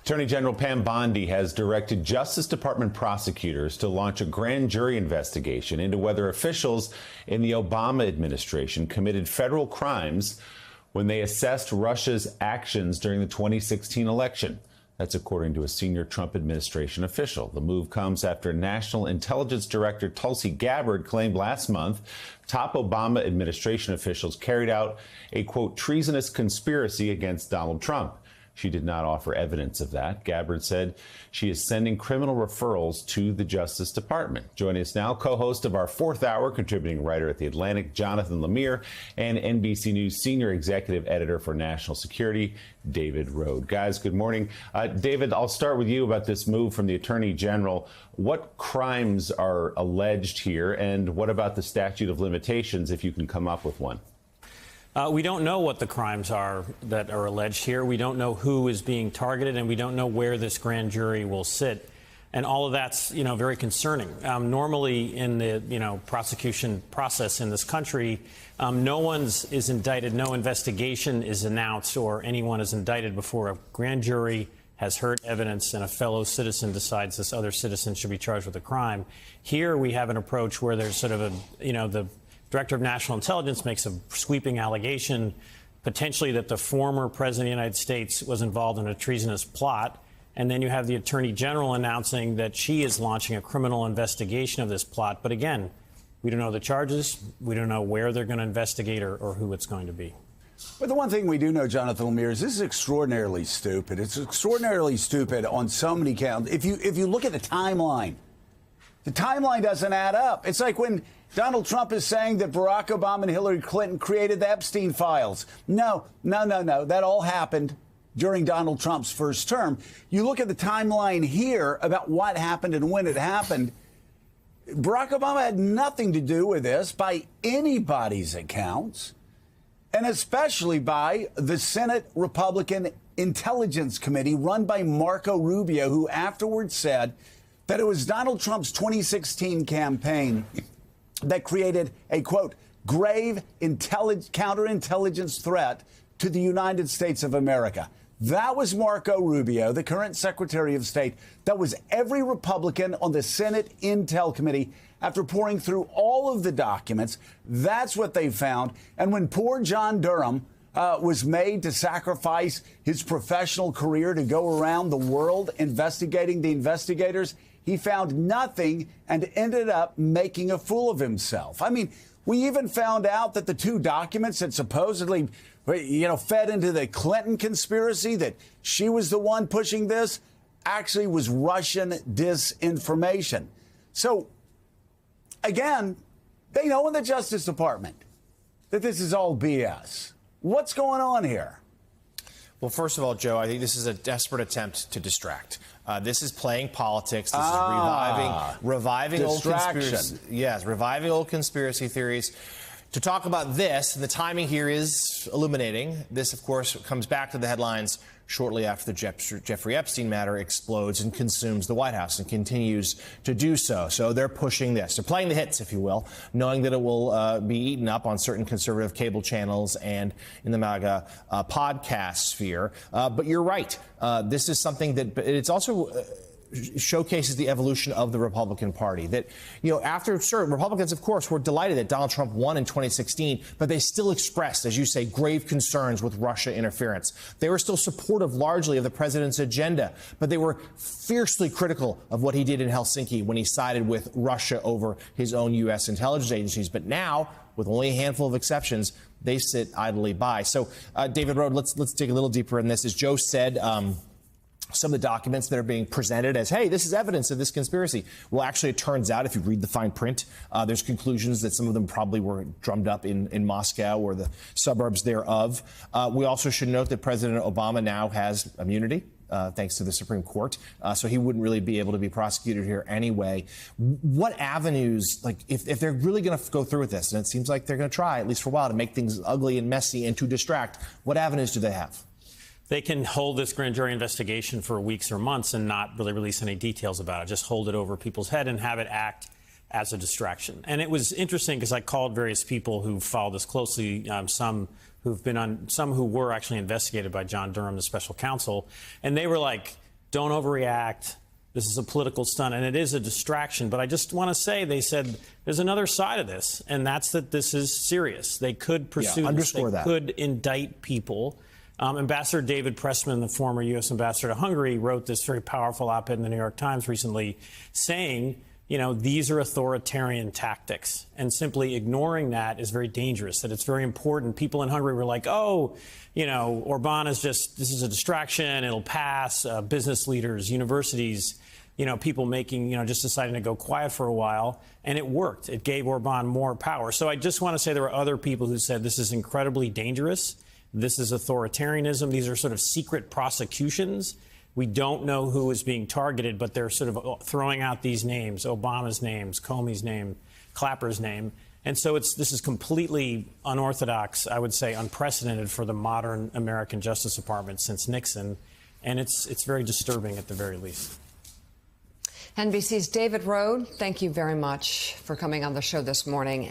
Attorney General Pam Bondi has directed Justice Department prosecutors to launch a grand jury investigation into whether officials in the Obama administration committed federal crimes when they assessed Russia's actions during the 2016 election. That's according to a senior Trump administration official. The move comes after National Intelligence Director Tulsi Gabbard claimed last month top Obama administration officials carried out a, quote, treasonous conspiracy against Donald Trump. She did not offer evidence of that. Gabbard said she is sending criminal referrals to the Justice Department. Joining us now, co-host of our fourth hour, contributing writer at The Atlantic, Jonathan Lemire, and NBC News senior executive editor for national security, David Rode. Guys, good morning. David, I'll start with you about this move from the Attorney General. What crimes are alleged here, and what about the statute of limitations, if you can come up with one? We don't know what the crimes are that are alleged here. We don't know who is being targeted, and we don't know where this grand jury will sit. And all of that's, very concerning. Normally in the, prosecution process in this country, no one's is indicted, no investigation is announced, or anyone is indicted before a grand jury has heard evidence and a fellow citizen decides this other citizen should be charged with a crime. Here we have an approach where there's sort of a, the Director of National Intelligence makes a sweeping allegation, potentially that the former president of the United States was involved in a treasonous plot. And then you have the Attorney General announcing that she is launching a criminal investigation of this plot. But again, we don't know the charges. We don't know where they're going to investigate or who it's going to be. But the one thing we do know, Jonathan Lemire, is this is extraordinarily stupid. It's extraordinarily stupid on so many counts. If you look at the timeline doesn't add up. It's like when Donald Trump is saying that Barack Obama and Hillary Clinton created the Epstein files. No. That all happened during Donald Trump's first term. You look at the timeline here about what happened and when it happened. Barack Obama had nothing to do with this by anybody's accounts, and especially by the Senate Republican Intelligence Committee run by Marco Rubio, who afterwards said that it was Donald Trump's 2016 campaign that created a, quote, grave counterintelligence threat to the United States of America. That was Marco Rubio, the current Secretary of State. That was every Republican on the Senate Intel Committee. After pouring through all of the documents, that's what they found. And when poor John Durham was made to sacrifice his professional career to go around the world investigating the investigators, he found nothing and ended up making a fool of himself. I mean, we even found out that the two documents that supposedly, fed into the Clinton conspiracy, that she was the one pushing this, actually was Russian disinformation. So, again, they know in the Justice Department that this is all BS. What's going on here? Well, first of all, Joe, I think this is a desperate attempt to distract. This is playing politics. This is reviving old conspiracy. Yes, reviving old conspiracy theories. To talk about this, the timing here is illuminating. This, of course, comes back to the headlines shortly after the Jeffrey Epstein matter explodes and consumes the White House and continues to do so. So they're pushing this. They're playing the hits, if you will, knowing that it will be eaten up on certain conservative cable channels and in the MAGA podcast sphere. But you're right. This is something that it's also showcases the evolution of the Republican Party. That, after certain Republicans, of course, were delighted that Donald Trump won in 2016, but they still expressed, as you say, grave concerns with Russia interference. They were still supportive largely of the president's agenda, but they were fiercely critical of what he did in Helsinki when he sided with Russia over his own U.S. intelligence agencies. But now, with only a handful of exceptions, they sit idly by. So, David Rode, let's dig a little deeper in this. As Joe said, some of the documents that are being presented as, hey, this is evidence of this conspiracy. Well, actually, it turns out, if you read the fine print, there's conclusions that some of them probably were drummed up in Moscow or the suburbs thereof. We also should note that President Obama now has immunity, thanks to the Supreme Court. So he wouldn't really be able to be prosecuted here anyway. What avenues, if they're really going to go through with this, and it seems like they're going to try, at least for a while, to make things ugly and messy and to distract, what avenues do they have? They can hold this grand jury investigation for weeks or months and not really release any details about it. Just hold it over people's head and have it act as a distraction. And it was interesting because I called various people who follow this closely, some who were actually investigated by John Durham, the special counsel, and they were like, don't overreact. This is a political stunt, and it is a distraction. But I just want to say, they said there's another side of this, and that's that this is serious. They could pursue this. They could indict people. Ambassador David Pressman, the former U.S. ambassador to Hungary, wrote this very powerful op-ed in the New York Times recently saying, these are authoritarian tactics, and simply ignoring that is very dangerous, that it's very important. People in Hungary were like, Orban is this is a distraction, it'll pass. Business leaders, universities, people making, just deciding to go quiet for a while, and it worked. It gave Orban more power. So I just want to say there were other people who said this is incredibly dangerous. This is authoritarianism. These are sort of secret prosecutions. We don't know who is being targeted, but they're sort of throwing out these names, Obama's names, Comey's name, Clapper's name. And so this is completely unorthodox, I would say unprecedented for the modern American Justice Department since Nixon. And it's very disturbing at the very least. NBC's David Rode, thank you very much for coming on the show this morning.